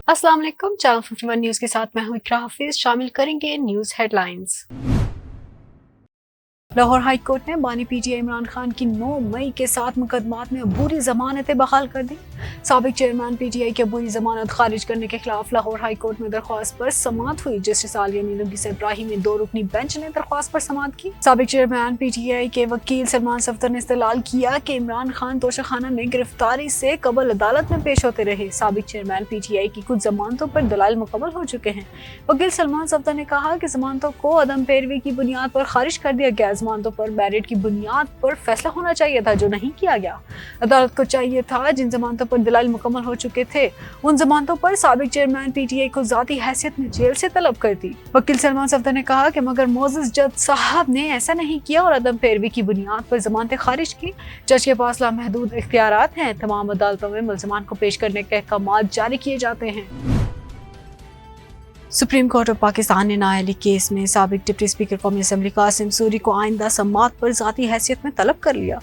अस्सलाम वालेकुम। Channel 51 news के साथ मैं हूं इकरा हाफिज। शामिल करेंगे news headlines. Lahore high court ने बानी पीटीआई इमरान खान की 9 मई के 7 मुकदमात में अबूरी जमानतें बहाल कर दी। साबिक चेयरमैन पीटीआई की अबूरी जमानत खारिज करने के खिलाफ लाहौर हाई कोर्ट में दरख्वास्त पर समाअत हुई। जस्टिस आलिया नीलम इब्राहिम ने 2 रुकनी बेंच ने दरख्वास्त पर समाअत की। साबिक चेयरमैन पीटीआई के वकील सलमान सफदर ने इस्तदलाल किया कि इमरान खान तोशाखाना में गिरफ्तारी से कबल अदालत में पेश होते रहे। साबिक चेयरमैन पीटीआई की कुछ जमानतों पर दलाइल मुकम्मल हो चुके हैं। वकील सलमान सफदर ने कहा कि जमानतों को अदम पैरवी की बुनियाद पर खारिज कर दिया गया। जमानतों पर मेरिट की बुनियाद पर फैसला होना चाहिए था, जो नहीं किया गया। अदालत को चाहिए था जिन जमानतों पर दलाइल मुकम्मल हो चुके थे उन जमानतों पर साबिक चेयरमैन पीटीआई को जाती हैसियत में जेल से तलब करती। वकील सलमान सफदर ने कहा कि मगर मोअज़्ज़ज़ जज साहब ने ऐसा नहीं किया और अदम पैरवी की बुनियाद पर जमानतें खारिज की। जज के पास लामहदूद इख्तियारात हैं। तमाम अदालतों में मुल्ज़िमान को पेश करने के अहकामात जारी किए जाते हैं। सुप्रीम कोर्ट ऑफ पाकिस्तान ने नाअहली केस में साबिक डिप्टी स्पीकर कौमी असम्बली कासिम सूरी को आइंदा समाअत पर जाती हैसियत में तलब कर लिया।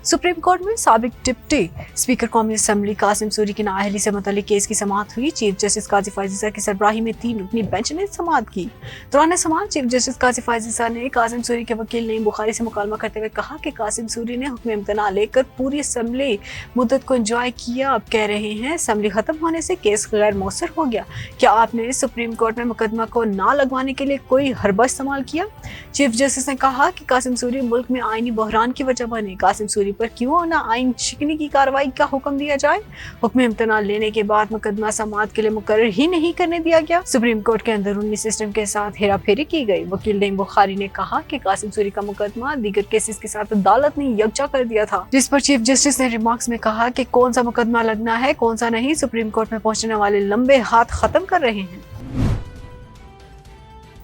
सुप्रीम कोर्ट में साबिक डिप्टी स्पीकर कौमी असम्बली कासिम सूरी की नाअहली से मुतल्लिक केस की समाअत हुई। चीफ जस्टिस काजी फायज़ की सरबराही में 3 रुकनी बेंच ने समाअत की। दौरान समाअत चीफ जस्टिस काजी फायज़ ने कासिम सूरी के वकील नईम बुखारी से मुकालमा करते हुए कहा कि कासिम सूरी ने हुक्म इम्तना लेकर पूरी असम्बली मुद्दत को एंजॉय किया। अब कह रहे हैं असम्बली खत्म होने से केस गैर मौसर हो गया। क्या आपने सुप्रीम कोर्ट में मुकदमा को ना लगवाने के लिए कोई हरबा इस्तेमाल किया? चीफ जस्टिस ने कहा कि कासिम सूरी मुल्क में आईनी बहरान की वजह बने। कासिम सूरी पर क्यों ना आइन शिकनी की कार्रवाई का हुक्म दिया जाए? हुक्म इम्तना लेने के बाद मुकदमा समाअत के लिए मुकर्रर ही नहीं करने दिया गया। सुप्रीम कोर्ट के अंदरूनी सिस्टम के साथ हेरा फेरी की गई। वकील नईम बुखारी ने कहा कि कासिम सूरी का मुकदमा दीगर केसेस के साथ अदालत ने यकजा कर दिया था, जिस पर चीफ जस्टिस ने रिमार्क्स में कहा कि कौन सा मुकदमा लगना है कौन सा नहीं, सुप्रीम कोर्ट में पहुंचने वाले लंबे हाथ खत्म कर रहे हैं।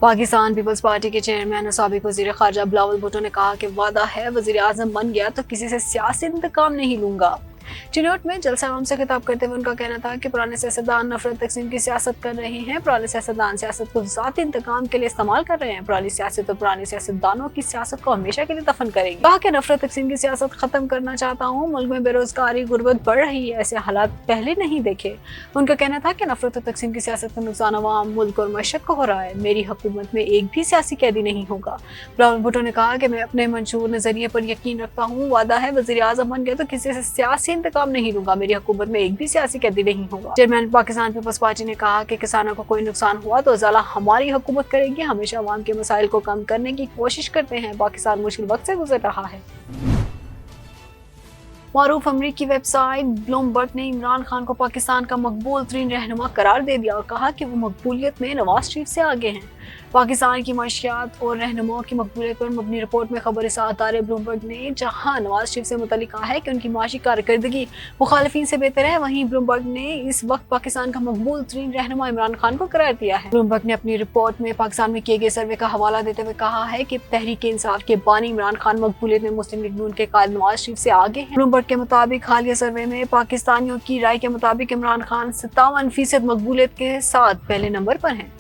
पाकिस्तान पीपल्स पार्टी के चेयरमैन और साबिक वज़ीर ख़ारजा बिलावल भुट्टो ने कहा कि वादा है वज़ीर आज़म बन गया तो किसी से सियासी इंतकाम नहीं लूंगा। चिनौट में जलसा आम से खिताब करते हुए उनका कहना था कि पुराने सियासतदान नफरत तकसीम की सियासत कर रहे हैं। पुराने सियासतदान सियासत को ज़ाती इंतकाम के लिए इस्तेमाल कर रहे हैं। पुरानी सियासत और पुराने सियासतदानों की सियासत को हमेशा के लिए दफन करेंगे। कहा कि नफरत तकसीम की सियासत खत्म करना चाहता हूँ। मुल्क में बेरोजगारी गुर्बत बढ़ रही है, ऐसे हालात पहले नहीं देखे। उनका कहना था कि नफरत और तकसीम की सियासत का नुकसान अवाम, मुल्क और मशरक को हो रहा है। मेरी हुकूमत में एक भी सियासी कैदी नहीं होगा। बिलावल भुट्टो ने कहा कि मैं अपने मंशूर नजरिए पर यकीन रखता हूँ। वादा है वज़ीर आज़म बन गया तो किसी से सियासी इंतकाम नहीं लूंगा। मेरी हुकूमत में एक भी सियासी कैदी नहीं होगा। चेयरमैन पाकिस्तान पीपल्स पार्टी ने कहा कि किसानों को कोई नुकसान हुआ तो ज़ाला हमारी हुकूमत करेगी। हमेशा अवाम के मसाइल को कम करने की कोशिश करते हैं। पाकिस्तान मुश्किल वक्त से गुजर रहा है। मारूफ अमरीकी वेबसाइट ब्लूमबर्ग ने इमरान खान को पाकिस्तान का मकबूल तरीन रहनुमा करार दे दिया और कहा कि वो मकबूलियत में नवाज शरीफ से आगे हैं। पाकिस्तान की माशियात और रहनुमाओं की मकबूलियत पर मबनी रिपोर्ट में खबर इदारे ब्लूमबर्ग ने जहां नवाज शरीफ से मुतल्लिक कहा है कि उनकी माशी कारकर्दगी मुखालिफिन से बेहतर है, वहीं ब्लूमबर्ग ने इस वक्त पाकिस्तान का मकबूल तरीन रहनुमा इमरान खान को करार दिया है। ब्लूमबर्ग ने अपनी रिपोर्ट में पाकिस्तान में किए गए सर्वे का हवाला देते हुए कहा है कि तहरीक इंसाफ के बानी इमरान खान मकबूलियत में मुस्लिम लीग नून के कायद नवाज शरीफ से आगे हैं। ब्लूमबर्ग के मुताबिक हालिया सर्वे में पाकिस्तानियों की राय के मुताबिक इमरान खान 57% मकबूलियत के साथ पहले नंबर पर हैं।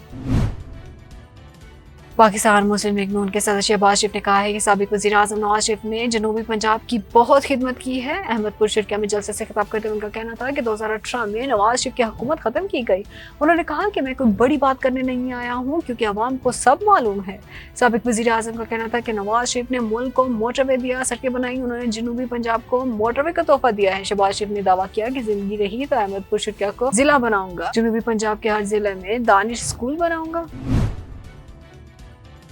पाकिस्तान मुस्लिम लीग नून के सदर शहबाज शरीफ ने कहा है कि साबिक वज़ीर आज़म नवाज शरीफ ने जनूबी पंजाब की बहुत खिदमत की है। अहमदपुर शिरकिया में जलसे से खिताब करते हुए उनका कहना था कि 2018 में नवाज शरीफ की हुकूमत खत्म की गई। उन्होंने कहा कि मैं कोई बड़ी बात करने नहीं आया हूँ क्योंकि अवाम को सब मालूम है। साबिक वज़ीर आज़म का कहना था कि नवाज शरीफ ने मुल्क को मोटरवे दिया, सड़कें बनाई, उन्होंने जनूबी पंजाब को मोटरवे का तोहफा दिया है। शहबाज शरीफ ने दावा किया कि जिंदगी रही तो अहमदपुर शिरकिया को जिला बनाऊंगा, जनूबी पंजाब के हर जिले में दानिश स्कूल बनाऊंगा।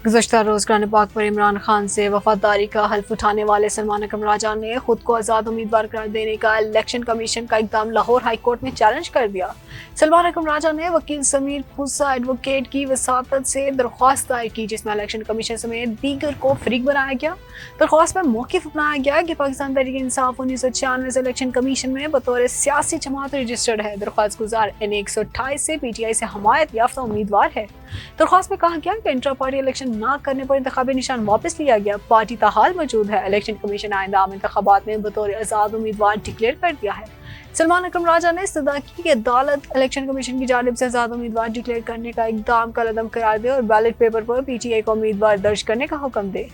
गुज़श्ता रोज़ कुरान पाक पर इमरान खान से वफादारी का हल्फ उठाने वाले सलमान अकरम राजा ने खुद को आज़ाद उम्मीदवार करार देने का इलेक्शन कमीशन का इक़दाम लाहौर हाई कोर्ट में चैलेंज कर दिया। सलमान अकरम राजा ने वकील समीर खुसा एडवोकेट की वसातत से दरख्वास्त दायर की, जिसमें इलेक्शन कमीशन समेत दीगर को फरीक बनाया गया। दरख्वास्त में मौक़िफ़ अपनाया गया कि पाकिस्तान तहरीक इंसाफ 1996 से इलेक्शन कमीशन में बतौर सियासी जमात रजिस्टर्ड है। दरख्वास्त गुजार N128 से PTI से हमायत याफ्ता उम्मीदवार है। दरख्वास्त में कहा गया कि इंट्रा पार्टी इलेक्शन ना करने पर इंतखाबी निशान वापस लिया गया। पार्टी ताहाल मौजूद है। इलेक्शन कमीशन आइंदा आम इंतखाबात में बतौर आज़ाद उम्मीदवार डिक्लेयर कर दिया है। सलमान अकरम राजा ने इस्तदा की कि अदालत इलेक्शन कमीशन की जानिब से आज़ाद उम्मीदवार डिक्लेयर करने का इक़दाम कलअदम करार दे और बैलेट पेपर पर PTI को उम्मीदवार दर्ज करने का हुक्म दे।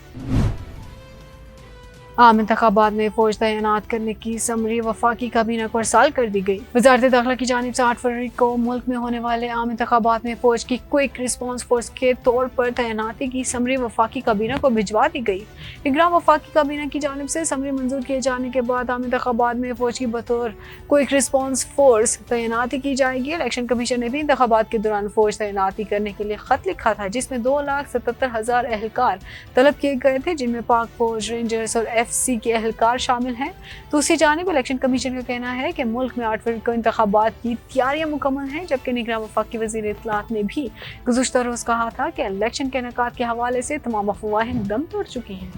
आम इंतखाबात में फौज तैनात करने की समरी वफाकी काबीना को अरसाल कर दी गई। वजारत दाखिला की जानिब से 8 फरवरी को मुल्क में होने वाले आम इंतखाबात में फौज की क्विक रिस्पांस फोर्स के तौर पर तैनाती की समरी वफाकी काबीना को भिजवा दी गई। निगरान वफाकी काबीना की जानिब से समरी मंजूर किए जाने के बाद आम इंतखाबात में फौज की बतौर क्विक रिस्पांस फोर्स तैनाती की जाएगी। इलेक्शन कमीशन ने भी इंतखाबात के दौरान फौज तैनाती करने के लिए खत लिखा था, जिसमें 2,77,000 एहलकार तलब किए गए थे, जिनमें पाक फौज, रेंजर्स और FC के एहलकार शामिल हैं। दूसरी जानिब इलेक्शन कमीशन का कहना है कि मुल्क में 8 फरवरी को इंतखाबात की तैयारियां मुकम्मल हैं, जबकि निगरान वफाकी वज़ीर इत्तलाआत ने भी गुज़श्ता रोज़ कहा था कि इलेक्शन के इनेकाद के हवाले से तमाम अफवाहें दम तोड़ चुकी हैं।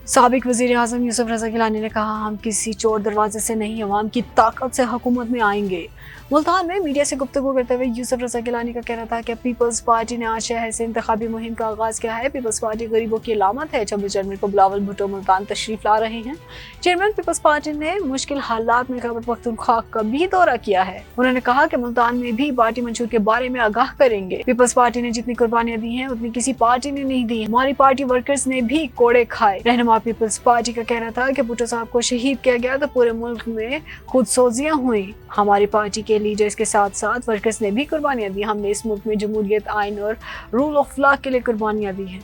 साबिक वज़ीर आज़म यूसुफ रज़ा गिलानी ने कहा, हम किसी चोर दरवाजे से नहीं, अवाम की ताकत से हुकूमत में आएंगे। मुल्तान में मीडिया से गुफ्तगू करते हुए यूसुफ रज़ा गिलानी का कहना था कि पीपल्स पार्टी ने आज शहर से इंतखाबी मुहिम का आगाज़ किया है। पीपल्स पार्टी गरीबों की अलामत है। 26 जनवरी को बिलावल भुट्टो मुल्तान तशरीफ ला रहे हैं। चेयरमैन पीपल्स पार्टी ने मुश्किल हालात में खैबर पख्तूनख्वा का भी दौरा किया है। उन्होंने कहा कि मुल्तान में भी पार्टी मंशूर के बारे में आगाह करेंगे। पीपल्स पार्टी ने जितनी कुर्बानियां दी हैं उतनी किसी पार्टी ने नहीं दी। हमारी पार्टी वर्कर्स ने भी कोड़े खाए। रहनुमा पीपल्स पार्टी का कहना था कि भुट्टो साहब को शहीद किया गया तो पूरे मुल्क में खुद सोजियां हुई। हमारी पार्टी के लीडर्स के साथ साथ वर्कर्स ने भी कुर्बानियां दी। हमने इस मुल्क में जमहूरियत, आइन और रूल ऑफ लॉ के लिए कुर्बानियां दी हैं।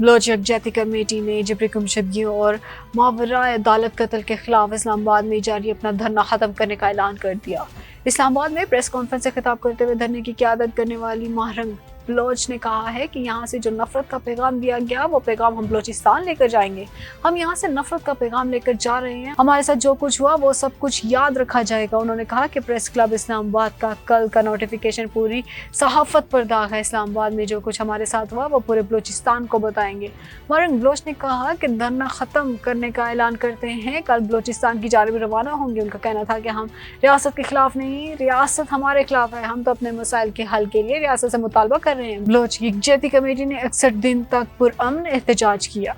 बलोच यकजहती कमेटी ने जबरी गुमशुदगियों और मावराए अदालत कत्ल के खिलाफ इस्लामाबाद में जारी अपना धरना खत्म करने का ऐलान कर दिया। इस्लामाबाद में प्रेस कॉन्फ्रेंस से खिताब करते हुए धरने की क़यादत करने वाली माहरंग बलोच ने कहा है कि यहाँ से जो नफरत का पैगाम दिया गया वो पैगाम हम बलोचिस्तान लेकर जाएंगे। हम यहाँ से नफरत का पैगाम लेकर जा रहे हैं। हमारे साथ जो कुछ हुआ वो सब कुछ याद रखा जाएगा। उन्होंने कहा कि प्रेस क्लब इस्लामाबाद का कल का नोटिफिकेशन पूरी सहाफत पर दाग है। इस्लामाबाद में जो कुछ हमारे साथ हुआ वो पूरे बलोचिस्तान को बताएंगे। माहरंग बलोच ने कहा कि धरना खत्म करने का ऐलान करते हैं, कल बलोचिस्तान की जानिब रवाना होंगे। उनका कहना था कि हम रियासत के खिलाफ नहीं, रियासत हमारे खिलाफ है। हम तो अपने मसाइल के हल के लिए रियासत से मुतालबा कर रहे हैं। बलोच यकजहती कमेटी ने 61 दिन तक पुरअमन एहतजाज किया।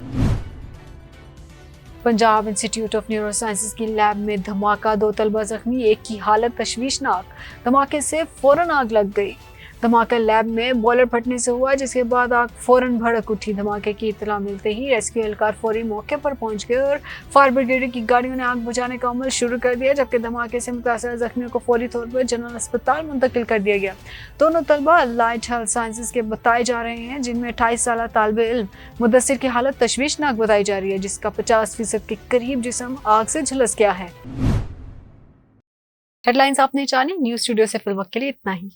Punjab institute of neuro sciences की लैब में धमाका, 2 तलबा जख्मी, एक की हालत तशवीशनाक। धमाके से फौरन आग लग गई। धमाका लैब में बॉयलर फटने से हुआ, जिसके बाद आग फौरन भड़क उठी। धमाके की इत्तला मिलते ही रेस्क्यू एहलकार फौरी मौके पर पहुंच गए और फायर ब्रिगेड की गाड़ियों ने आग बुझाने का अमल शुरू कर दिया, जबकि धमाके से मुतासर जख्मियों को फौरी तौर पर जनरल अस्पताल मुंतकिल कर दिया गया। दोनों तलबा अलाइड हेल्थ साइंसेज के बताए जा रहे हैं, जिनमें 28 साल तालिबे इल्म मुदस्सिर की हालत तशवीशनाक बताई जा रही है, जिसका 50% के करीब जिस्म आग से झुलस गया है। हेडलाइंस आपने जानी। न्यूज़ स्टूडियो से फिल वक्त के लिए इतना ही।